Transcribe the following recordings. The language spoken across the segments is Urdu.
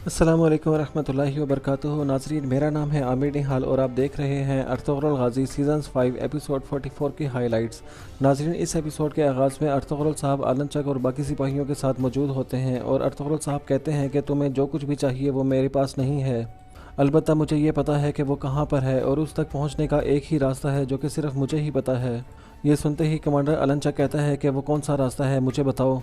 السلام علیکم ورحمۃ اللہ وبرکاتہ ناظرین، میرا نام ہے عامر نہال اور آپ دیکھ رہے ہیں ارطغرل غازی سیزنز 5 ایپیسوڈ 44 کی ہائی لائٹس۔ ناظرین، اس ایپیسوڈ کے آغاز میں ارطغرل صاحب عالم چک اور باقی سپاہیوں کے ساتھ موجود ہوتے ہیں اور ارطغرل صاحب کہتے ہیں کہ تمہیں جو کچھ بھی چاہیے وہ میرے پاس نہیں ہے، البتہ مجھے یہ پتہ ہے کہ وہ کہاں پر ہے اور اس تک پہنچنے کا ایک ہی راستہ ہے جو کہ صرف مجھے ہی پتہ ہے۔ یہ سنتے ہی کمانڈر علن چک کہتا ہے کہ وہ کون سا راستہ ہے، مجھے بتاؤ۔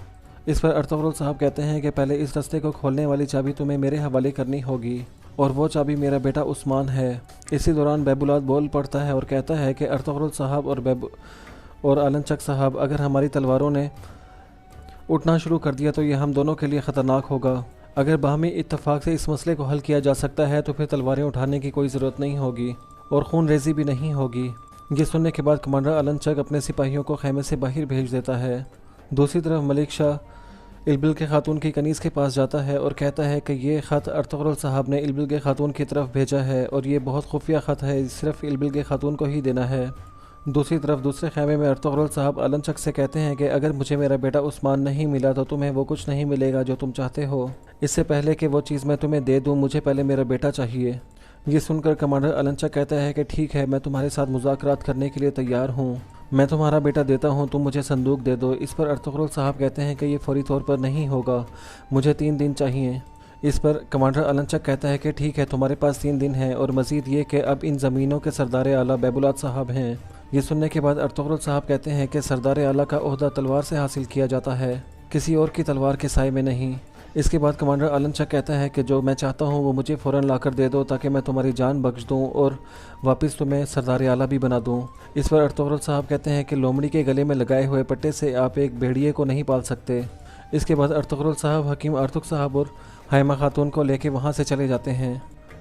اس پر ارطغرل صاحب کہتے ہیں کہ پہلے اس راستے کو کھولنے والی چابی تمہیں میرے حوالے کرنی ہوگی اور وہ چابی میرا بیٹا عثمان ہے۔ اسی دوران بیبولات بول پڑتا ہے اور کہتا ہے کہ ارطغرل صاحب اور علن چک صاحب، اگر ہماری تلواروں نے اٹھنا شروع کر دیا تو یہ ہم دونوں کے لیے خطرناک ہوگا۔ اگر باہمی اتفاق سے اس مسئلے کو حل کیا جا سکتا ہے تو پھر تلواریں اٹھانے کی کوئی ضرورت نہیں ہوگی اور خون ریزی بھی نہیں ہوگی۔ یہ سننے کے بعد کمانڈر علن چک اپنے سپاہیوں کو خیمے سے باہر بھیج دیتا ہے۔ دوسری طرف ملک شاہ البل کے خاتون کی کنیز کے پاس جاتا ہے اور کہتا ہے کہ یہ خط ارطغرل صاحب نے البل کے خاتون کی طرف بھیجا ہے اور یہ بہت خفیہ خط ہے، صرف البل کے خاتون کو ہی دینا ہے۔ دوسری طرف دوسرے خیمے میں ارطغرل صاحب علن چک سے کہتے ہیں کہ اگر مجھے میرا بیٹا عثمان نہیں ملا تو تمہیں وہ کچھ نہیں ملے گا جو تم چاہتے ہو۔ اس سے پہلے کہ وہ چیز میں تمہیں دے دوں، مجھے پہلے میرا بیٹا چاہیے۔ یہ سن کر کمانڈر علن چک کہتا ہے کہ ٹھیک ہے، میں تمہارے ساتھ مذاکرات کرنے کے لیے تیار ہوں، میں تمہارا بیٹا دیتا ہوں، تم مجھے صندوق دے دو۔ اس پر ارطغرل صاحب کہتے ہیں کہ یہ فوری طور پر نہیں ہوگا، مجھے 3 دن چاہیے۔ اس پر کمانڈر علن چک کہتا ہے کہ ٹھیک ہے، تمہارے پاس 3 دن ہیں، اور مزید یہ کہ اب ان زمینوں کے سردار اعلیٰ بیبولات صاحب ہیں۔ یہ سننے کے بعد ارطغرل صاحب کہتے ہیں کہ سردار اعلیٰ کا عہدہ تلوار سے حاصل کیا جاتا ہے، کسی اور کی تلوار کے سائے میں نہیں۔ اس کے بعد کمانڈر علن چک کہتا ہے کہ جو میں چاہتا ہوں وہ مجھے فوراً لا کر دے دو تاکہ میں تمہاری جان بخش دوں اور واپس تمہیں سردار اعلیٰ بھی بنا دوں۔ اس پر ارطغرل صاحب کہتے ہیں کہ لومڑی کے گلے میں لگائے ہوئے پٹے سے آپ ایک بھیڑیے کو نہیں پال سکتے۔ اس کے بعد ارطغرل صاحب حکیم ارطغ صاحب اور حائمہ خاتون کو لے کے وہاں سے چلے جاتے ہیں۔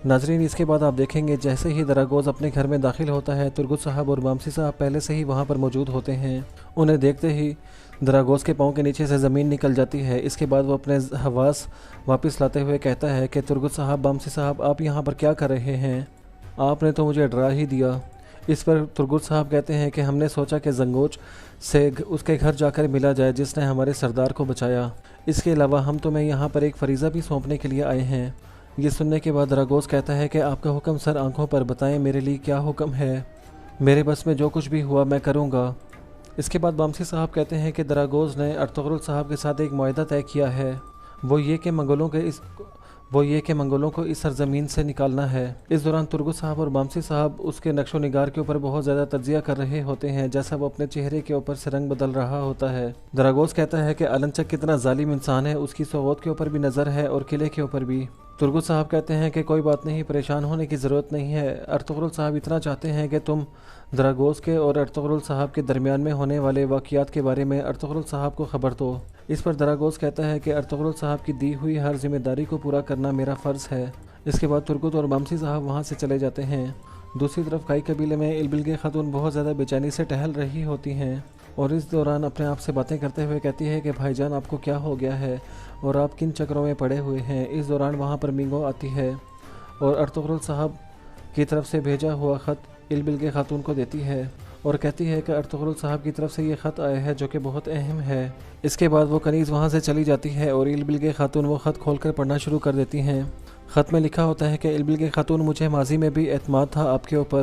ناظرین، اس کے بعد آپ دیکھیں گے جیسے ہی دراگوز اپنے گھر میں داخل ہوتا ہے، ترگت صاحب اور بامسی صاحب پہلے سے ہی وہاں پر موجود ہوتے ہیں۔ انہیں دیکھتے ہی دراگوز کے پاؤں کے نیچے سے زمین نکل جاتی ہے۔ اس کے بعد وہ اپنے حواس واپس لاتے ہوئے کہتا ہے کہ ترگت صاحب، بامسی صاحب، آپ یہاں پر کیا کر رہے ہیں؟ آپ نے تو مجھے ڈرا ہی دیا۔ اس پر ترگت صاحب کہتے ہیں کہ ہم نے سوچا کہ زنگوچ سے اس کے گھر جا کر ملا جائے جس نے ہمارے سردار کو بچایا۔ اس کے علاوہ ہم تمہیں یہاں پر ایک فریضہ بھی سونپنے کے لیے آئے ہیں۔ یہ سننے کے بعد دراگوز کہتا ہے کہ آپ کا حکم سر آنکھوں پر، بتائیں میرے لیے کیا حکم ہے؟ میرے بس میں جو کچھ بھی ہوا میں کروں گا۔ اس کے بعد بامسی صاحب کہتے ہیں کہ دراگوز نے ارطغرل صاحب کے ساتھ ایک معاہدہ طے کیا ہے، وہ یہ کہ منگولوں کو اس سرزمین سے نکالنا ہے۔ اس دوران ترگت صاحب اور بامسی صاحب اس کے نقش و نگار کے اوپر بہت زیادہ تجزیہ کر رہے ہوتے ہیں، جیسا وہ اپنے چہرے کے اوپر سے رنگ بدل رہا ہوتا ہے۔ دراگوز کہتا ہے کہ علن چک کتنا ظالم انسان ہے، اس کی سوغات کے اوپر بھی نظر ہے اور قلعے کے اوپر بھی۔ ترگت صاحب کہتے ہیں کہ کوئی بات نہیں، پریشان ہونے کی ضرورت نہیں ہے، ارطغرل صاحب اتنا چاہتے ہیں کہ تم دراگوز کے اور ارطغرل صاحب کے درمیان میں ہونے والے واقعات کے بارے میں ارطغرل صاحب کو خبر دو۔ اس پر دراگوز کہتا ہے کہ ارطغرل صاحب کی دی ہوئی ہر ذمہ داری کو پورا کرنا میرا فرض ہے۔ اس کے بعد ترگت اور بامسی صاحب وہاں سے چلے جاتے ہیں۔ دوسری طرف کائی قبیلے میں البل کے خاتون بہت زیادہ بے چینی سے ٹہل رہی ہوتی ہیں اور اس دوران اپنے آپ سے باتیں کرتے ہوئے کہتی ہے کہ بھائی جان، آپ کو کیا ہو گیا ہے اور آپ کن چکروں میں پڑے ہوئے ہیں؟ اس دوران وہاں پر مینگو آتی ہے اور ارطغرل صاحب کی طرف سے بھیجا ہوا خط البل کے خاتون کو دیتی ہے اور کہتی ہے کہ ارطغرل صاحب کی طرف سے یہ خط آیا ہے جو کہ بہت اہم ہے۔ اس کے بعد وہ کنیز وہاں سے چلی جاتی ہے اور البل کے خاتون وہ خط کھول کر پڑھنا شروع کر دیتی ہیں۔ خط میں لکھا ہوتا ہے کہ البل کے خاتون، مجھے ماضی میں بھی اعتماد تھا آپ کے اوپر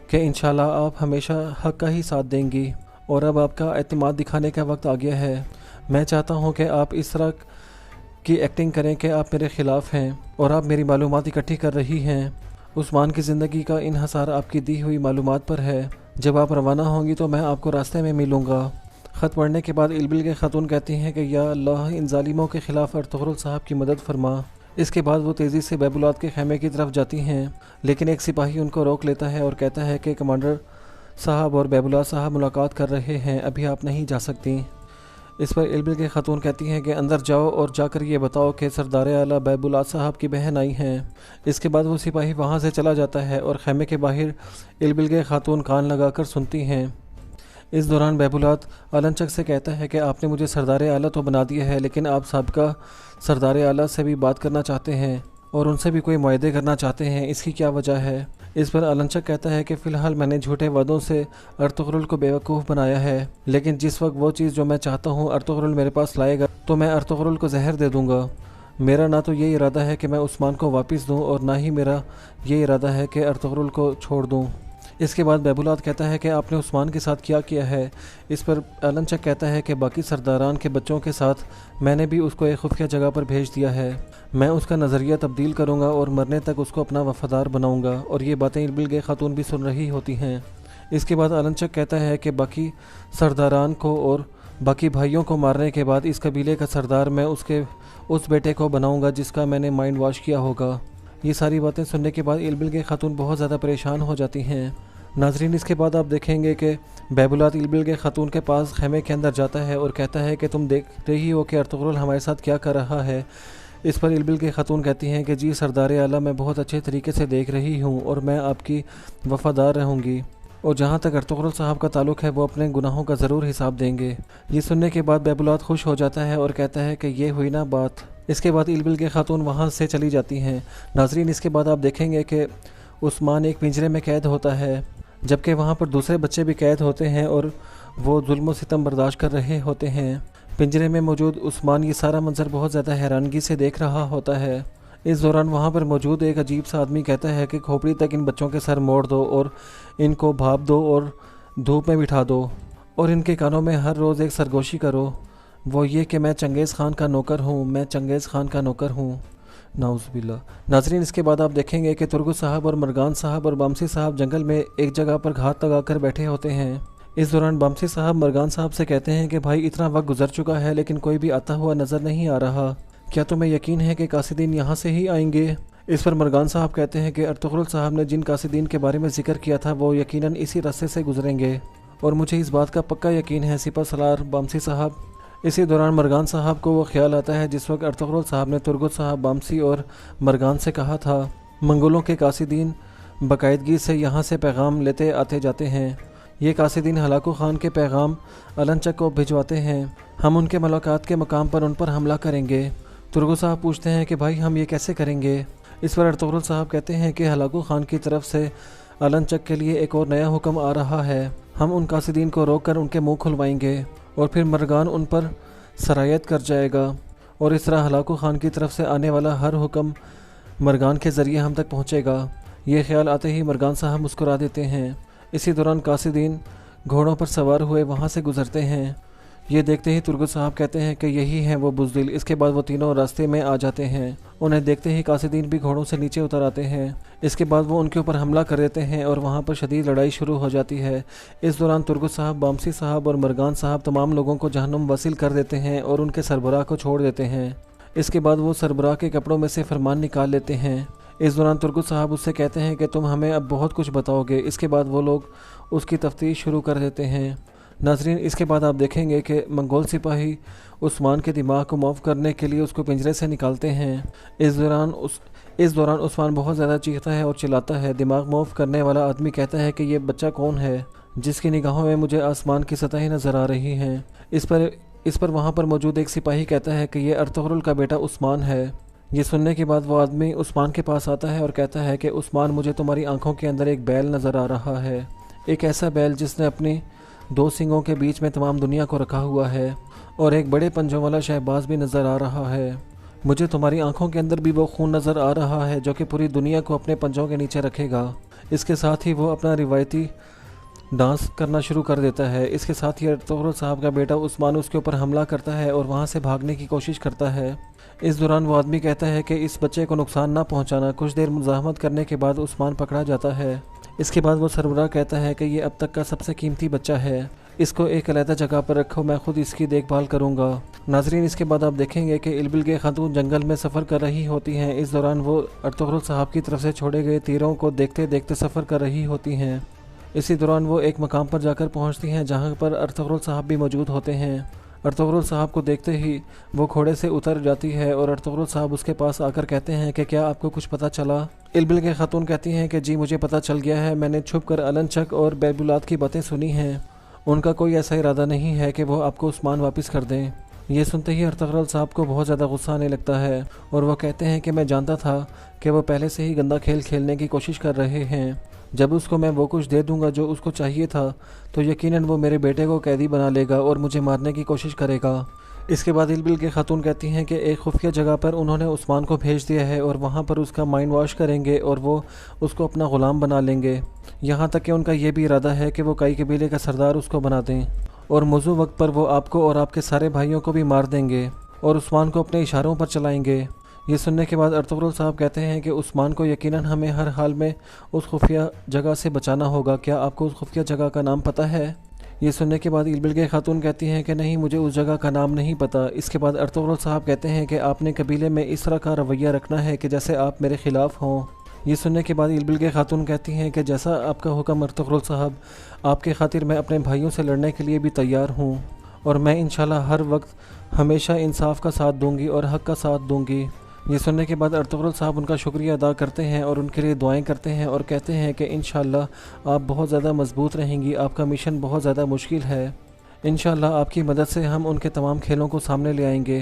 کہ انشاءاللہ آپ ہمیشہ حق کا ہی ساتھ دیں گی، اور اب آپ کا اعتماد دکھانے کا وقت آ گیا ہے۔ میں چاہتا ہوں کہ آپ اس طرح کی ایکٹنگ کریں کہ آپ میرے خلاف ہیں اور آپ میری معلومات اکٹھی کر رہی ہیں۔ عثمان کی زندگی کا انحصار آپ کی دی ہوئی معلومات پر ہے۔ جب آپ روانہ ہوں گی تو میں آپ کو راستے میں ملوں گا۔ خط پڑھنے کے بعد البل کے خاتون کہتی ہیں کہ یا اللہ، ان ظالموں کے خلاف ارطغرل صاحب کی مدد فرما۔ اس کے بعد وہ تیزی سے بیبولات کے خیمے کی طرف جاتی ہیں، لیکن ایک سپاہی ان کو روک لیتا ہے اور کہتا ہے کہ کمانڈر صاحب اور بیبولات صاحب ملاقات کر رہے ہیں، ابھی آپ نہیں جا سکتی۔ اس پر البل کے خاتون کہتی ہیں کہ اندر جاؤ اور جا کر یہ بتاؤ کہ سردار اعلیٰ بیبولات صاحب کی بہن آئی ہیں۔ اس کے بعد وہ سپاہی وہاں سے چلا جاتا ہے اور خیمے کے باہر البل کے خاتون کان لگا کر سنتی ہیں۔ اس دوران بیبولات علن چک سے کہتا ہے کہ آپ نے مجھے سردار اعلیٰ تو بنا دیا ہے، لیکن آپ سابقہ سردار اعلیٰ سے بھی بات کرنا چاہتے ہیں اور ان سے بھی کوئی معاہدے کرنا چاہتے ہیں، اس کی کیا وجہ ہے؟ اس پر علن چک کہتا ہے کہ فی الحال میں نے جھوٹے وعدوں سے ارطغرل کو بیوقوف بنایا ہے، لیکن جس وقت وہ چیز جو میں چاہتا ہوں ارطغرل میرے پاس لائے گا تو میں ارطغرل کو زہر دے دوں گا۔ میرا نہ تو یہ ارادہ ہے کہ میں عثمان کو واپس دوں اور نہ ہی میرا یہ ارادہ ہے کہ ارطغرل کو چھوڑ دوں۔ اس کے بعد بیبولات کہتا ہے کہ آپ نے عثمان کے ساتھ کیا کیا ہے؟ اس پر ایلن چک کہتا ہے کہ باقی سرداران کے بچوں کے ساتھ میں نے بھی اس کو ایک خفیہ جگہ پر بھیج دیا ہے، میں اس کا نظریہ تبدیل کروں گا اور مرنے تک اس کو اپنا وفادار بناؤں گا۔ اور یہ باتیں اربل خاتون بھی سن رہی ہوتی ہیں۔ اس کے بعد ایلن چک کہتا ہے کہ باقی سرداران کو اور باقی بھائیوں کو مارنے کے بعد اس قبیلے کا سردار میں اس بیٹے کو بناؤں گا جس کا میں نے مائنڈ واش کیا ہوگا۔ یہ ساری باتیں سننے کے بعد ایلبل خاتون بہت زیادہ پریشان ہو جاتی ہیں۔ ناظرین اس کے بعد آپ دیکھیں گے کہ بیبولات ایلبل خاتون کے پاس خیمے کے اندر جاتا ہے اور کہتا ہے کہ تم دیکھ رہی ہو کہ ارطغرل ہمارے ساتھ کیا کر رہا ہے۔ اس پر ایلبل خاتون کہتی ہیں کہ جی سردار اعلیٰ، میں بہت اچھے طریقے سے دیکھ رہی ہوں اور میں آپ کی وفادار رہوں گی، اور جہاں تک ارطغرل صاحب کا تعلق ہے وہ اپنے گناہوں کا ضرور حساب دیں گے۔ یہ سننے کے بعد بیبولات خوش ہو جاتا ہے اور کہتا ہے کہ یہ ہوئی نا بات۔ اس کے بعد ایلبل خاتون وہاں سے چلی جاتی ہیں۔ ناظرین اس کے بعد آپ دیکھیں گے کہ عثمان ایک پنجرے میں قید ہوتا ہے، جبکہ وہاں پر دوسرے بچے بھی قید ہوتے ہیں اور وہ ظلم و ستم برداشت کر رہے ہوتے ہیں۔ پنجرے میں موجود عثمان یہ سارا منظر بہت زیادہ حیرانگی سے دیکھ رہا ہوتا ہے۔ اس دوران وہاں پر موجود ایک عجیب سا آدمی کہتا ہے کہ کھوپڑی تک ان بچوں کے سر موڑ دو اور ان کو بھاپ دو اور دھوپ میں بٹھا دو اور ان کے کانوں میں ہر روز ایک سرگوشی کرو، وہ یہ کہ میں چنگیز خان کا نوکر ہوں، میں چنگیز خان کا نوکر ہوں۔ نعوذ باللہ۔ ناظرین اس کے بعد آپ دیکھیں گے کہ ترگت صاحب اور مرگان صاحب اور بامسی صاحب جنگل میں ایک جگہ پر گھات لگا کر بیٹھے ہوتے ہیں۔ اس دوران بامسی صاحب مرگان صاحب سے کہتے ہیں کہ بھائی اتنا وقت گزر چکا ہے لیکن کوئی بھی آتا ہوا نظر نہیں آ رہا، کیا تمہیں یقین ہے کہ قاصدین یہاں سے ہی آئیں گے؟ اس پر مرگان صاحب کہتے ہیں کہ ارطغرل صاحب نے جن قاصدین کے بارے میں ذکر کیا تھا وہ یقیناً اسی راستے سے گزریں گے، اور مجھے اس بات کا پکا یقین ہے سپہ سالار بامسی صاحب۔ اسی دوران مرگان صاحب کو وہ خیال آتا ہے جس وقت ارطغرل صاحب نے ترگت صاحب، بامسی اور مرگان سے کہا تھا منگولوں کے قاصدین باقاعدگی سے یہاں سے پیغام لیتے آتے جاتے ہیں، یہ قاصدین ہلاکو خان کے پیغام ایلن چک کو بھجواتے ہیں، ہم ان کے ملاقات کے مقام پر ان پر حملہ کریں گے۔ ترگت صاحب پوچھتے ہیں کہ بھائی ہم یہ کیسے کریں گے؟ اس پر ارطغرل صاحب کہتے ہیں کہ ہلاکو خان کی طرف سے ایلن چک کے لیے ایک اور نیا حکم آ رہا ہے، ہم ان قاصدین کو روک کر ان کے منہ کھلوائیں گے اور پھر مرگان ان پر سرایت کر جائے گا، اور اس طرح ہلاکو خان کی طرف سے آنے والا ہر حکم مرگان کے ذریعے ہم تک پہنچے گا۔ یہ خیال آتے ہی مرگان صاحب مسکرا دیتے ہیں۔ اسی دوران قاصدین گھوڑوں پر سوار ہوئے وہاں سے گزرتے ہیں۔ یہ دیکھتے ہی ترگت صاحب کہتے ہیں کہ یہی ہیں وہ بزدل۔ اس کے بعد وہ تینوں راستے میں آ جاتے ہیں، انہیں دیکھتے ہی قاصدین بھی گھوڑوں سے نیچے اتر آتے ہیں۔ اس کے بعد وہ ان کے اوپر حملہ کر دیتے ہیں اور وہاں پر شدید لڑائی شروع ہو جاتی ہے۔ اس دوران ترگت صاحب، بامسی صاحب اور مرگان صاحب تمام لوگوں کو جہنم وصل کر دیتے ہیں اور ان کے سربراہ کو چھوڑ دیتے ہیں۔ اس کے بعد وہ سربراہ کے کپڑوں میں سے فرمان نکال لیتے ہیں۔ اس دوران ترگت صاحب اس سے کہتے ہیں کہ تم ہمیں اب بہت کچھ بتاؤ گے۔ اس کے بعد وہ لوگ اس کی تفتیش شروع کر دیتے ہیں۔ ناظرین اس کے بعد آپ دیکھیں گے کہ منگول سپاہی عثمان کے دماغ کو معاف کرنے کے لیے اس کو پنجرے سے نکالتے ہیں۔ اس دوران عثمان بہت زیادہ چیختا ہے اور چلاتا ہے۔ دماغ معاف کرنے والا آدمی کہتا ہے کہ یہ بچہ کون ہے جس کی نگاہوں میں مجھے آسمان کی سطح ہی نظر آ رہی ہیں؟ اس پر وہاں پر موجود ایک سپاہی کہتا ہے کہ یہ ارطغرل کا بیٹا عثمان ہے۔ یہ سننے کے بعد وہ آدمی عثمان کے پاس آتا ہے اور کہتا ہے کہ عثمان، مجھے تمہاری آنکھوں کے اندر ایک بیل نظر آ رہا ہے، ایک ایسا بیل جس نے اپنی دو سنگوں کے بیچ میں تمام دنیا کو رکھا ہوا ہے، اور ایک بڑے پنجوں والا شہباز بھی نظر آ رہا ہے۔ مجھے تمہاری آنکھوں کے اندر بھی وہ خون نظر آ رہا ہے جو کہ پوری دنیا کو اپنے پنجوں کے نیچے رکھے گا۔ اس کے ساتھ ہی وہ اپنا روایتی ڈانس کرنا شروع کر دیتا ہے۔ اس کے ساتھ ہی ارطغرل صاحب کا بیٹا عثمان اس کے اوپر حملہ کرتا ہے اور وہاں سے بھاگنے کی کوشش کرتا ہے۔ اس دوران وہ آدمی کہتا ہے کہ اس بچے کو نقصان نہ پہنچانا۔ کچھ دیر مزاحمت کرنے کے بعد عثمان پکڑا جاتا ہے۔ اس کے بعد وہ سربراہ کہتا ہے کہ یہ اب تک کا سب سے قیمتی بچہ ہے، اس کو ایک علیحدہ جگہ پر رکھو، میں خود اس کی دیکھ بھال کروں گا۔ ناظرین اس کے بعد آپ دیکھیں گے کہ ایلبل خاتون جنگل میں سفر کر رہی ہوتی ہیں۔ اس دوران وہ ارطغرل صاحب کی طرف سے چھوڑے گئے تیروں کو دیکھتے دیکھتے سفر کر رہی ہوتی ہیں۔ اسی دوران وہ ایک مقام پر جا کر پہنچتی ہیں جہاں پر ارطغرل صاحب بھی موجود ہوتے ہیں۔ ارطغرل صاحب کو دیکھتے ہی وہ گھوڑے سے اتر جاتی ہے اور ارطغرل صاحب اس کے پاس آ کر کہتے ہیں کہ کیا آپ کو کچھ پتہ چلا؟ ایلبل خاتون کہتی ہیں کہ جی مجھے پتہ چل گیا ہے، میں نے چھپ کر ایلن چک اور بیبولات کی باتیں سنی ہیں، ان کا کوئی ایسا ارادہ نہیں ہے کہ وہ آپ کو عثمان واپس کر دیں۔ یہ سنتے ہی ارطغرل صاحب کو بہت زیادہ غصہ آنے لگتا ہے اور وہ کہتے ہیں کہ میں جانتا تھا کہ وہ پہلے سے ہی گندا کھیل کھیلنے کی کوشش کر رہے ہیں، جب اس کو میں وہ کچھ دے دوں گا جو اس کو چاہیے تھا تو یقیناً وہ میرے بیٹے کو قیدی بنا لے گا اور مجھے مارنے کی کوشش کرے گا۔ اس کے بعد البل کے خاتون کہتی ہیں کہ ایک خفیہ جگہ پر انہوں نے عثمان کو بھیج دیا ہے اور وہاں پر اس کا مائنڈ واش کریں گے اور وہ اس کو اپنا غلام بنا لیں گے، یہاں تک کہ ان کا یہ بھی ارادہ ہے کہ وہ کئی قبیلے کا سردار اس کو بنا دیں اور موزوں وقت پر وہ آپ کو اور آپ کے سارے بھائیوں کو بھی مار دیں گے اور عثمان کو اپنے اشاروں پر چلائیں گے۔ یہ سننے کے بعد ارطغرل صاحب کہتے ہیں کہ عثمان کو یقیناً ہمیں ہر حال میں اس خفیہ جگہ سے بچانا ہوگا، کیا آپ کو اس خفیہ جگہ کا نام پتہ ہے؟ یہ سننے کے بعد البل کے خاتون کہتی ہیں کہ نہیں، مجھے اس جگہ کا نام نہیں پتہ۔ اس کے بعد ارطغرل صاحب کہتے ہیں کہ آپ نے قبیلے میں اس طرح کا رویہ رکھنا ہے کہ جیسے آپ میرے خلاف ہوں۔ یہ سننے کے بعد البل کے خاتون کہتی ہیں کہ جیسا آپ کا حکم ارطغرل صاحب، آپ کے خاطر میں اپنے بھائیوں سے لڑنے کے لیے بھی تیار ہوں اور میں انشاءاللہ ہر وقت ہمیشہ انصاف کا ساتھ دوں گی اور حق کا ساتھ دوں گی۔ یہ سننے کے بعد ارطغرل صاحب ان کا شکریہ ادا کرتے ہیں اور ان کے لیے دعائیں کرتے ہیں اور کہتے ہیں کہ انشاءاللہ آپ بہت زیادہ مضبوط رہیں گی، آپ کا مشن بہت زیادہ مشکل ہے، انشاءاللہ آپ کی مدد سے ہم ان کے تمام کھیلوں کو سامنے لے آئیں گے۔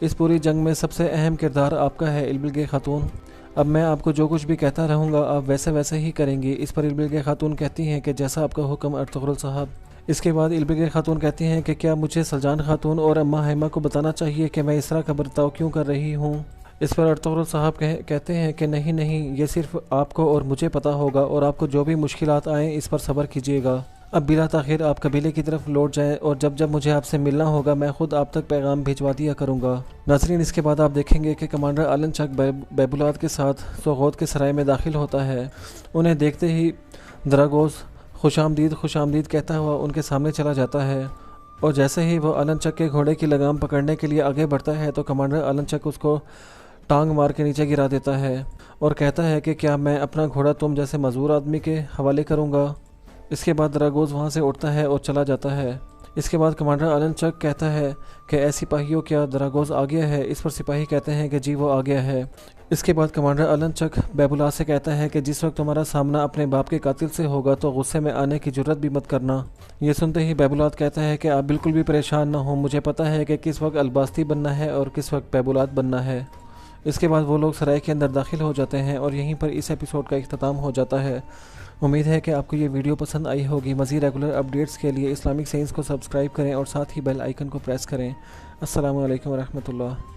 اس پوری جنگ میں سب سے اہم کردار آپ کا ہے البل کے خاتون، اب میں آپ کو جو کچھ بھی کہتا رہوں گا آپ ویسے ہی کریں گی۔ اس پر البل کے خاتون کہتی ہیں کہ جیسا آپ کا حکم ارطغرل صاحب۔ اس کے بعد البل کے خاتون کہتی ہیں کہ کیا مجھے سلجان خاتون اور اماں حیمہ کو بتانا چاہیے کہ میں اس طرح کا برتاؤ کیوں کر رہی ہوں؟ اس پر ارطغرل صاحب کہتے ہیں کہ نہیں، یہ صرف آپ کو اور مجھے پتہ ہوگا اور آپ کو جو بھی مشکلات آئیں اس پر صبر کیجیے گا۔ اب بلا تاخیر آپ قبیلے کی طرف لوٹ جائیں اور جب مجھے آپ سے ملنا ہوگا میں خود آپ تک پیغام بھیجوا دیا کروں گا۔ ناظرین، اس کے بعد آپ دیکھیں گے کہ کمانڈر آلن چک بیبولات کے ساتھ سوغوت کے سرائے میں داخل ہوتا ہے۔ انہیں دیکھتے ہی دراگوز خوش آمدید کہتا ہوا ان کے سامنے چلا جاتا ہے اور جیسے ہی وہ آلن چک کے گھوڑے کی لگام پکڑنے کے لیے آگے بڑھتا ہے تو کمانڈر آلن چک اس کو ٹانگ مار کے نیچے گرا دیتا ہے اور کہتا ہے کہ کیا میں اپنا گھوڑا تم جیسے معذور آدمی کے حوالے کروں گا؟ اس کے بعد دراگوز وہاں سے اٹھتا ہے اور چلا جاتا ہے۔ اس کے بعد کمانڈر آلن چک کہتا ہے کہ اے سپاہیوں، کیا دراگوز آ گیا ہے؟ اس پر سپاہی کہتے ہیں کہ جی وہ آ گیا ہے۔ اس کے بعد کمانڈر آلن چک بیبولات سے کہتا ہے کہ جس وقت تمہارا سامنا اپنے باپ کے قاتل سے ہوگا تو غصے میں آنے کی جرت بھی مت کرنا۔ یہ سنتے ہی بیبولات کہتا ہے کہ آپ بالکل بھی پریشان نہ ہوں، مجھے پتہ ہے کہ کس وقت الباستی بننا ہے اور کس وقت بیبولات بننا ہے۔ اس کے بعد وہ لوگ سرائے کے اندر داخل ہو جاتے ہیں اور یہیں پر اس ایپیسوڈ کا اختتام ہو جاتا ہے۔ امید ہے کہ آپ کو یہ ویڈیو پسند آئی ہوگی۔ مزید ریگولر اپڈیٹس کے لیے اسلامک سائنس کو سبسکرائب کریں اور ساتھ ہی بیل آئیکن کو پریس کریں۔ السلام علیکم ورحمۃ اللہ۔